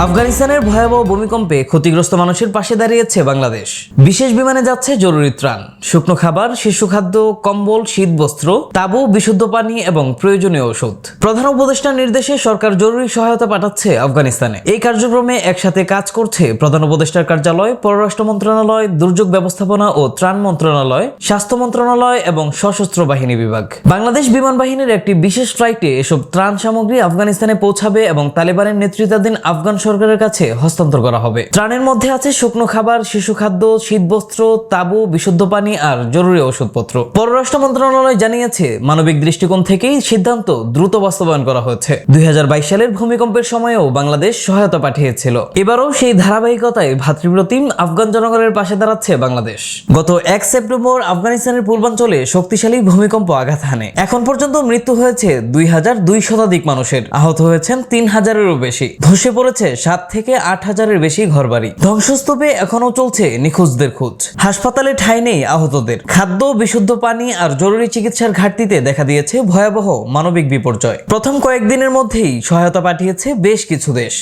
আফগানিস্তানের ভয়াবহ ভূমিকম্পে ক্ষতিগ্রস্ত মানুষের পাশে দাঁড়িয়েছে বাংলাদেশ। বিশেষ বিমানে যাচ্ছে জরুরি ত্রাণ, শুকনো খাবার, শিশু খাদ্য, কম্বল, শীত বস্ত্র, তাঁবু, বিশুদ্ধ পানি এবং প্রয়োজনীয় ওষুধ। প্রধান উপদেষ্টার নির্দেশে সরকার জরুরি সহায়তা পাঠাচ্ছে আফগানিস্তানে। এই কার্যক্রমে একসাথে কাজ করছে প্রধান উপদেষ্টার কার্যালয়, পররাষ্ট্র মন্ত্রণালয়, দুর্যোগ ব্যবস্থাপনা ও ত্রাণ মন্ত্রণালয়, স্বাস্থ্য মন্ত্রণালয় এবং সশস্ত্র বাহিনী বিভাগ। বাংলাদেশ বিমান বাহিনীর একটি বিশেষ ফ্লাইটে এসব ত্রাণ সামগ্রী আফগানিস্তানে পৌঁছাবে এবং তালেবানের নেতৃত্বাধীন আফগান সরকারের কাছে হস্তান্তর করা হবে। ত্রাণের মধ্যে আছে শুকনো খাবার, শিশু খাদ্য, শীতবস্ত্র, তাঁবু, বিশুদ্ধ পানি আর জরুরি ওষুধপত্র। পররাষ্ট্র মন্ত্রণালয় জানিয়েছে, মানবিক দৃষ্টিকোণ থেকেই সিদ্ধান্ত দ্রুত বাস্তবায়ন করা হয়েছে। 2022 সালের ভূমিকম্পের সময়েও বাংলাদেশ সহায়তা পাঠিয়েছিল। এবারও সেই ধারাবাহিকতায় ভ্রাতৃপ্রতিম আফগান জনগণের পাশে দাঁড়াচ্ছে বাংলাদেশ। গত 1 সেপ্টেম্বর আফগানিস্তানের পূর্বাঞ্চলে শক্তিশালী ভূমিকম্প আঘাত হানে। এখন পর্যন্ত মৃত্যু হয়েছে 2200 শতাধিক মানুষের, আহত হয়েছেন 3000-এরও বেশি। ধসে পড়েছে 7 থেকে 8000-এর বেশি ঘরবাড়ি। ধ্বংসস্তূপে এখনো চলছে নিখোঁজদের খোঁজ। হাসপাতালে ঠাঁই নেই আহতদের। খাদ্য, বিশুদ্ধ পানি আর জরুরি চিকিৎসার ঘাটতিতে দেখা দিয়েছে ভয়াবহ মানবিক বিপর্যয়। প্রথম কয়েকদিনের মধ্যেই সহায়তা পাঠিয়েছে বেশ কিছু দেশ।